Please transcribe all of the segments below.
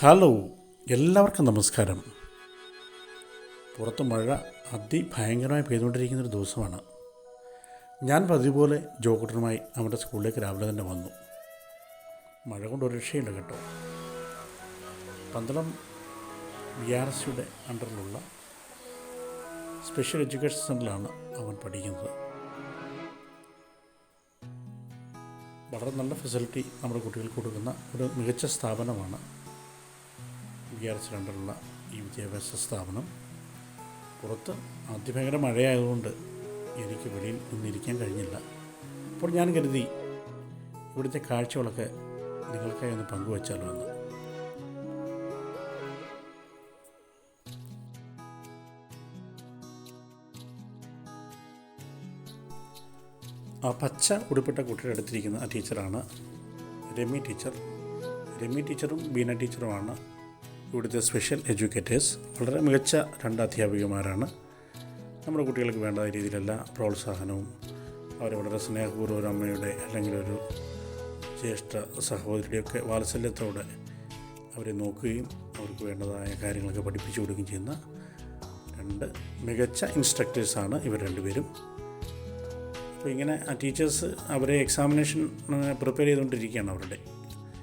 Hello, എല്ലാവർക്കും നമസ്കാരം. പുറത്ത് മഴ അതിഭയങ്കരമായി പെയ്തുകൊണ്ടിരിക്കുന്നൊരു ദിവസമാണ്. ഞാൻ പതിവ് പോലെ ജോക്കുട്ടനുമായി നമ്മുടെ സ്കൂളിലേക്ക് രാവിലെ തന്നെ വന്നു. മഴ കൊണ്ട് ഒരു രക്ഷയില്ല കേട്ടോ. പന്തളം BRSയുടെ അണ്ടറിലുള്ള സ്പെഷ്യൽ എഡ്യൂക്കേഷൻ സെൻ്ററിലാണ് അവൻ പഠിക്കുന്നത്. വളരെ നല്ല ഫെസിലിറ്റി നമ്മുടെ കുട്ടികൾക്ക് കൊടുക്കുന്ന ഒരു മികച്ച സ്ഥാപനമാണ് BRSയുടെ അണ്ടറിലുള്ള ഈ വിദ്യാഭ്യാസ സ്ഥാപനം. പുറത്ത് അതിഭയങ്കര മഴയായതുകൊണ്ട് എനിക്ക് വെളിയിൽ ഒന്നിരിക്കാൻ കഴിഞ്ഞില്ല. അപ്പോൾ ഞാൻ കരുതി ഇവിടുത്തെ കാഴ്ചകളൊക്കെ നിങ്ങൾക്കായി ഒന്ന് പങ്കുവച്ചാലോ എന്ന്. ആ പച്ച ഉടുപ്പിട്ട കുട്ടിയുടെ അടുത്തിരിക്കുന്ന ആ ടീച്ചറാണ് രമ്യ ടീച്ചർ. രമ്യ ടീച്ചറും ബീന ടീച്ചറുമാണ് ഇവിടുത്തെ സ്പെഷ്യൽ എഡ്യൂക്കേറ്റേഴ്സ്. വളരെ മികച്ച രണ്ട് അധ്യാപികമാരാണ്. നമ്മുടെ കുട്ടികൾക്ക് വേണ്ട രീതിയിലുള്ള പ്രോത്സാഹനവും അവരെ വളരെ സ്നേഹപൂർവ്വം ഒരു അമ്മയുടെ അല്ലെങ്കിൽ ഒരു ജ്യേഷ്ഠ സഹോദരിയുടെയൊക്കെ വാത്സല്യത്തോടെ അവരെ നോക്കുകയും അവർക്ക് വേണ്ടതായ കാര്യങ്ങളൊക്കെ പഠിപ്പിച്ചു കൊടുക്കുകയും ചെയ്യുന്ന രണ്ട് മികച്ച ഇൻസ്ട്രക്ടേഴ്സാണ് ഇവർ രണ്ടുപേരും. അപ്പോൾ ഇങ്ങനെ ആ ടീച്ചേഴ്സ് അവരെ എക്സാമിനേഷൻ പ്രിപ്പയർ ചെയ്തുകൊണ്ടിരിക്കുകയാണ്.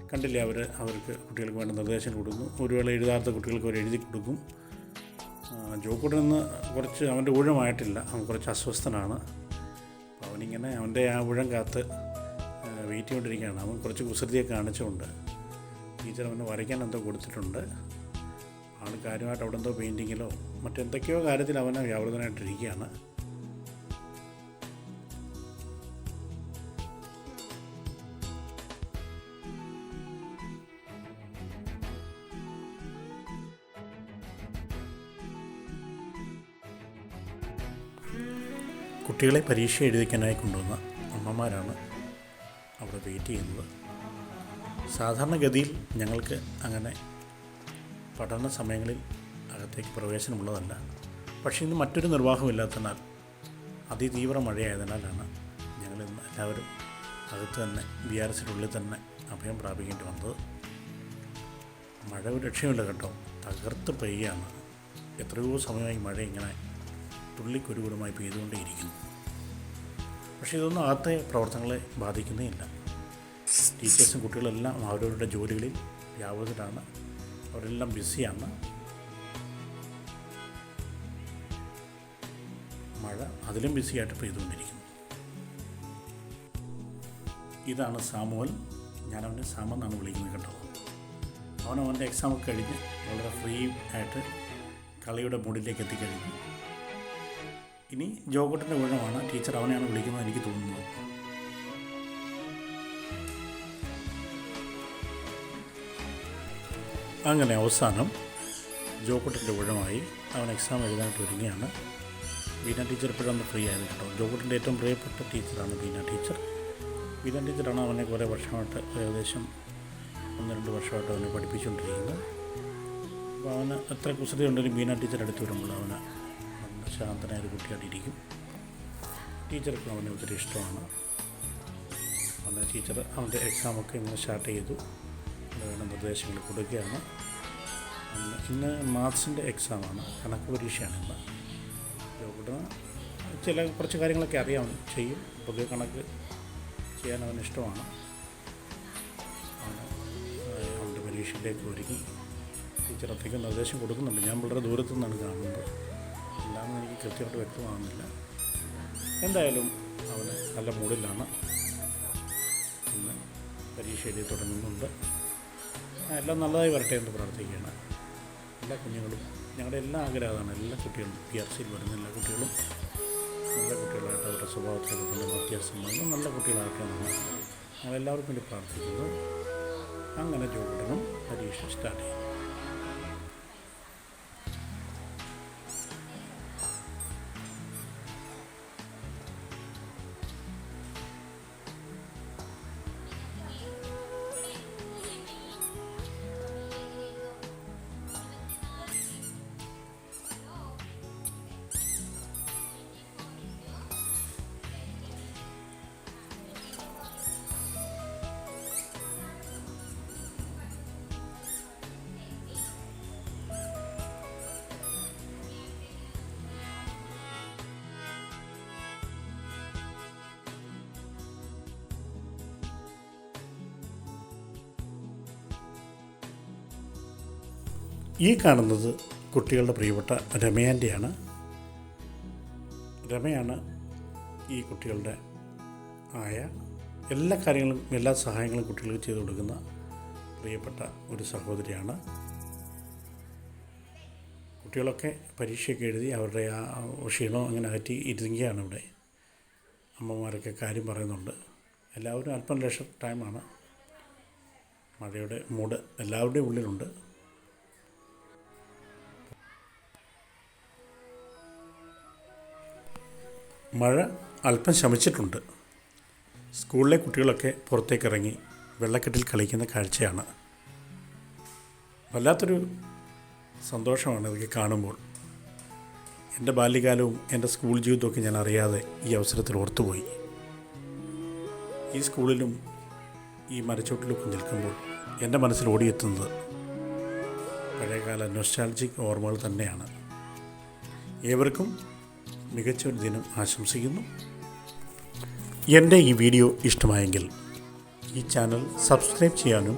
കണ്ടില്ലേ, അവർക്ക് കുട്ടികൾക്ക് വേണ്ട നിർദ്ദേശം കൊടുക്കുന്നു. ഒരു വേള എഴുതാത്ത കുട്ടികൾക്ക് അവർ എഴുതി കൊടുക്കും. ജോക്കൂട്ടൻ നിന്ന് കുറച്ച് അവൻ്റെ ഊഴമായിട്ടില്ല, അവൻ കുറച്ച് അസ്വസ്ഥനാണ്. അപ്പോൾ അവനിങ്ങനെ അവൻ്റെ ആ ഊഴം കാത്ത് വെയിറ്റ് ചെയ്തുകൊണ്ടിരിക്കുകയാണ്. അവൻ കുറച്ച് കുസൃതിയൊക്കെ കാണിച്ചുകൊണ്ട് ടീച്ചർ അവന് വരയ്ക്കാൻ എന്തോ കൊടുത്തിട്ടുണ്ട്. ആൾ കാര്യമായിട്ട് അവിടെ എന്തോ പെയിൻറ്റിങ്ങിലോ മറ്റെന്തൊക്കെയോ കാര്യത്തിൽ അവനെ വ്യാപൃതനായിട്ടിരിക്കുകയാണ്. കുട്ടികളെ പരീക്ഷ എഴുതിക്കാനായി കൊണ്ടുവന്ന അമ്മമാരാണ് അവിടെ വെയിറ്റ് ചെയ്യുന്നത്. സാധാരണഗതിയിൽ ഞങ്ങൾക്ക് അങ്ങനെ പഠന സമയങ്ങളിൽ അകത്തേക്ക് പ്രവേശനമുള്ളതല്ല. പക്ഷേ ഇന്ന് മറ്റൊരു നിർവാഹമില്ലാത്തതിനാൽ അതിതീവ്ര മഴയായതിനാലാണ് ഞങ്ങളിന്ന് എല്ലാവരും അകത്ത് തന്നെ BRSയുടെ ഉള്ളിൽ തന്നെ അഭയം പ്രാപിക്കേണ്ടി വന്നത്. മഴ ഒരു രക്ഷയുമില്ല കേട്ടോ, തകർത്ത് പെയ്യാണ്. എത്രയോ സമയമായി മഴ ഇങ്ങനെ തുള്ളിക്കുരുകുരുമായി പെയ്തുകൊണ്ടേയിരിക്കുന്നു. പക്ഷേ ഇതൊന്നും അകത്തെ പ്രവർത്തനങ്ങളെ ബാധിക്കുന്നേ ഇല്ല. ടീച്ചേഴ്സും കുട്ടികളെല്ലാം അവരവരുടെ ജോലികളിൽ വ്യാപൃതരാണ്. അവരെല്ലാം ബിസിയാണ്. മഴ അതിലും ബിസിയായിട്ട് പെയ്തുകൊണ്ടിരിക്കുന്നു. ഇതാണ് സാമുവൽ. ഞാനവനെ സാമെന്നാണ് വിളിക്കുന്നത് കേട്ടോ. അവൻ്റെ എക്സാമൊക്കെ കഴിഞ്ഞ് വളരെ ഫ്രീ ആയിട്ട് കളിയുടെ മൂഡിലേക്ക് എത്തിക്കഴിഞ്ഞു. ഇനി ജോക്കുട്ടൻ്റെ ഊഴമാണ്. ടീച്ചർ അവനെയാണ് വിളിക്കുന്നത് എനിക്ക് തോന്നുന്നത്. അങ്ങനെ അവസാനം ജോക്കുട്ടൻ്റെ ഊഴമായി. അവൻ എക്സാം എഴുതാനായിട്ട് ഒരുങ്ങിയാണ്. ബീന ടീച്ചർ ഇപ്പോഴൊന്ന് ഫ്രീ ആയത് കേട്ടോ. ജോക്കുട്ടൻ്റെ ഏറ്റവും പ്രിയപ്പെട്ട ടീച്ചറാണ് ബീന ടീച്ചർ. ബീന ടീച്ചറാണ് അവനെ കുറേ വർഷമായിട്ട്, ഏകദേശം 1-2 വർഷമായിട്ട് അവനെ പഠിപ്പിച്ചുകൊണ്ടിരിക്കുന്നത്. അപ്പോൾ അവന് എത്ര കുസൃതി ഉണ്ടെങ്കിലും ബീന ടീച്ചർ അടുത്ത് വരുമ്പോൾ അവന് ശാന്തനായ ഒരു കുട്ടിയായിട്ടിരിക്കും. ടീച്ചർക്ക് അവനെ ഒത്തിരി ഇഷ്ടമാണ്. അവൻ്റെ ടീച്ചർ അവൻ്റെ എക്സാമൊക്കെ ഇന്ന് സ്റ്റാർട്ട് ചെയ്തു. വേണ്ട നിർദ്ദേശങ്ങൾ കൊടുക്കുകയാണ്. ഇന്ന് മാത്സിൻ്റെ എക്സാമാണ്, കണക്ക് പരീക്ഷയാണ് ഇന്ന്. ഇവിടെ കുറച്ച് കാര്യങ്ങളൊക്കെ അറിയാം, ചെയ്യും. പൊതുവെ കണക്ക് ചെയ്യാൻ അവന് ഇഷ്ടമാണ്. അവൻ്റെ പരീക്ഷയിലേക്ക് ഒരുങ്ങി ടീച്ചർ അത്രയ്ക്ക് നിർദ്ദേശം കൊടുക്കുന്നുണ്ട്. ഞാൻ വളരെ ദൂരത്തു നിന്നാണ് കാണുന്നത്, എല്ലാമെന്ന് എനിക്ക് കൃത്യമായിട്ട് വ്യക്തമാകുന്നില്ല. എന്തായാലും അവന് നല്ല മൂഡിലാണ്. ഇന്ന് പരീക്ഷ എഴുതി തുടങ്ങുന്നുണ്ട്. എല്ലാം നല്ലതായി വരട്ടെ എന്ന് പ്രാർത്ഥിക്കുകയാണ്. എല്ലാ കുഞ്ഞുങ്ങളും, ഞങ്ങളുടെ എല്ലാ ആഗ്രഹമാണ് എല്ലാ കുട്ടികളും, BRSയിൽ വരുന്ന എല്ലാ കുട്ടികളും നല്ല കുട്ടികളായിട്ട് അവരുടെ സ്വഭാവത്തിലൊക്കെ തന്നെ വ്യത്യാസം വന്ന് നല്ല കുട്ടികളായിട്ട് ഞങ്ങളെല്ലാവർക്കും വേണ്ടി പ്രാർത്ഥിക്കുന്നത്. അങ്ങനെ ജോക്കുട്ടനും പരീക്ഷ സ്റ്റാർട്ട് ചെയ്യും. ഈ കാണുന്നത് കുട്ടികളുടെ പ്രിയപ്പെട്ട രമയാൻ്റെയാണ്. രമയാണ് ഈ കുട്ടികളുടെ ആയ. എല്ലാ കാര്യങ്ങളും എല്ലാ സഹായങ്ങളും കുട്ടികൾക്ക് ചെയ്തു കൊടുക്കുന്ന പ്രിയപ്പെട്ട ഒരു സഹോദരിയാണ്. കുട്ടികളൊക്കെ പരീക്ഷയൊക്കെ എഴുതി അവരുടെ ആ ക്ഷീണം അങ്ങനെ അകറ്റി ഇരുന്നിയാണ് ഇവിടെ. അമ്മമാരൊക്കെ കാര്യം പറയുന്നുണ്ട്. എല്ലാവരും അല്പം ലെഷർ ടൈമാണ്. മഴയുടെ മൂഡ് എല്ലാവരുടെയും ഉള്ളിലുണ്ട്. മഴ അല്പം ശമിച്ചിട്ടുണ്ട്. സ്കൂളിലെ കുട്ടികളൊക്കെ പുറത്തേക്കിറങ്ങി വെള്ളക്കെട്ടിൽ കളിക്കുന്ന കാഴ്ചയാണ്. വല്ലാത്തൊരു സന്തോഷമാണ് ഇതൊക്കെ കാണുമ്പോൾ. എൻ്റെ ബാല്യകാലവും എൻ്റെ സ്കൂൾ ജീവിതമൊക്കെ ഞാൻ അറിയാതെ ഈ അവസരത്തിൽ ഓർത്തുപോയി. ഈ സ്കൂളിലും ഈ മരച്ചോട്ടിലൊക്കെ നിൽക്കുമ്പോൾ എൻ്റെ മനസ്സിൽ ഓടിയെത്തുന്നത് പഴയകാല നൊസ്റ്റാൾജിക് ഓർമ്മകൾ തന്നെയാണ്. ഏവർക്കും മികച്ച ഒരു ദിനം ആശംസിക്കുന്നു. എൻ്റെ ഈ വീഡിയോ ഇഷ്ടമായെങ്കിൽ ഈ ചാനൽ സബ്സ്ക്രൈബ് ചെയ്യാനും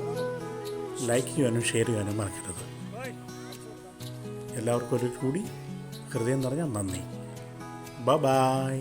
ലൈക്ക് ചെയ്യാനും ഷെയർ ചെയ്യാനും മറക്കരുത്. എല്ലാവർക്കും ഒരു കൂടി ഹൃദയം നിറഞ്ഞ നന്ദി. ബൈ.